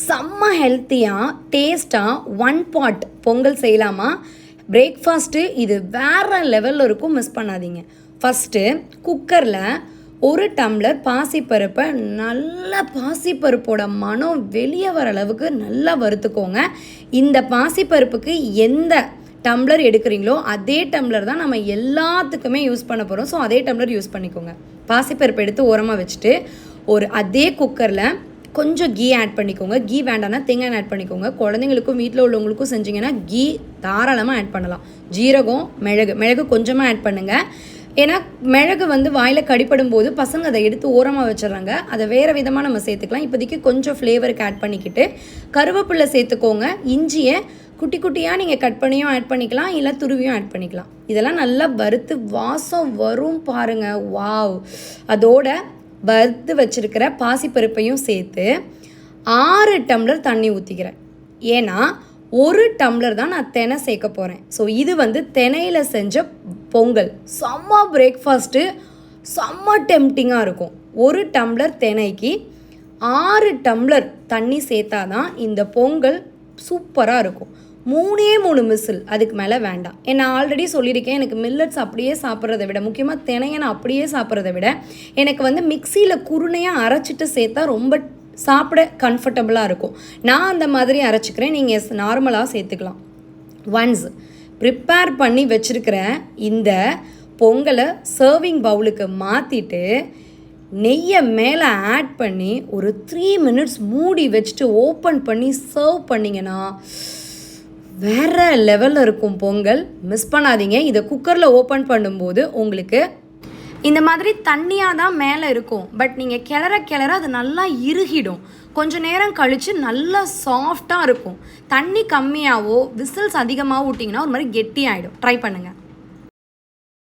செம்ம ஹெல்த்தியாக டேஸ்ட்டாக ஒன் பாட் பொங்கல் செய்யலாமா? பிரேக்ஃபாஸ்ட்டு இது வேறு லெவலில் இருக்கும், மிஸ் பண்ணாதீங்க. ஃபஸ்ட்டு குக்கரில் 1 டம்ளர் பாசிப்பருப்பை நல்லா பாசிப்பருப்போட மனம் வெளியே வர அளவுக்கு நல்லா வறுத்துக்கோங்க. இந்த பாசிப்பருப்புக்கு எந்த டம்ளர் எடுக்கிறீங்களோ அதே டம்ளர் தான் நம்ம எல்லாத்துக்குமே யூஸ் பண்ண போகிறோம். ஸோ அதே டம்ளர் யூஸ் பண்ணிக்கோங்க. பாசிப்பருப்பு எடுத்து ஓரமாக வச்சுட்டு அதே குக்கரில் கொஞ்சம் கீ ஆட் பண்ணிக்கோங்க. கீ வேண்டாம்னா தேங்காய் ஆட் பண்ணிக்கோங்க. குழந்தைங்களுக்கும் வீட்டில் உள்ளவங்களுக்கும் செஞ்சிங்கன்னா கீ தாராளமாக ஆட் பண்ணலாம். ஜீரகம், மிளகு கொஞ்சமாக ஆட் பண்ணுங்கள். ஏன்னா மிளகு வாயில் கடிப்படும் போது பசங்க அதை எடுத்து ஓரமாக வச்சிடறாங்க. அதை வேறு விதமாக நம்ம சேர்த்துக்கலாம். இப்போதைக்கு கொஞ்சம் ஃப்ளேவருக்கு ஆட் பண்ணிக்கிட்டு கருவேப்பிலை சேர்த்துக்கோங்க. இஞ்சியை குட்டி குட்டியாக நீங்கள் கட் பண்ணியும் ஆட் பண்ணிக்கலாம், இல்லை துருவியும் ஆட் பண்ணிக்கலாம். இதெல்லாம் நல்லா வறுத்து வாசம் வரும் பாருங்கள், வாவ்! அதோட வறுத்து வச்சுருக்கிற பாசிப்பருப்பையும் சேர்த்து 6 டம்ளர் தண்ணி ஊற்றிக்கிறேன். ஏன்னா 1 டம்ளர் தான் நான் தினை சேர்க்க போகிறேன். ஸோ இது தினையில் செஞ்ச பொங்கல். செம்ம பிரேக்ஃபாஸ்ட்டு, செம்ம டெம்டிங்காக இருக்கும். 1 டம்ளர் தினைக்கு 6 டம்ளர் தண்ணி சேர்த்தா தான் இந்த பொங்கல் சூப்பராக இருக்கும். 3 விசில், அதுக்கு மேலே வேண்டாம். நான் ஆல்ரெடி சொல்லியிருக்கேன், எனக்கு மில்லட்ஸ் அப்படியே சாப்பிட்றத விட, முக்கியமாக தினையை நான் அப்படியே சாப்பிட்றத விட எனக்கு மிக்சியில் குருணையாக அரைச்சிட்டு சேர்த்தா ரொம்ப சாப்பிட கம்ஃபர்டபுளாக இருக்கும். நான் அந்த மாதிரி அரைச்சிக்கிறேன், நீங்கள் நார்மலாக சேர்த்துக்கலாம். ஒன்ஸ் ப்ரிப்பேர் பண்ணி வச்சுருக்கிற இந்த பொங்கலை சர்விங் பவுலுக்கு மாற்றிட்டு நெய்யை மேலே ஆட் பண்ணி ஒரு 3 மினிட்ஸ் மூடி வச்சுட்டு ஓப்பன் பண்ணி சர்வ் பண்ணிங்கன்னா வேறு லெவலில் இருக்கும் பொங்கல். மிஸ் பண்ணாதீங்க. இதை குக்கரில் ஓப்பன் பண்ணும்போது உங்களுக்கு இந்த மாதிரி தண்ணியாக தான் மேலே இருக்கும். பட் நீங்கள் கிளற அது நல்லா இறுகிடும். கொஞ்சம் நேரம் கழித்து நல்லா சாஃப்டாக இருக்கும். தண்ணி கம்மியாகவோ விசில்ஸ் அதிகமாக விட்டிங்கன்னா ஒரு மாதிரி கெட்டியாகிடும். ட்ரை பண்ணுங்கள்.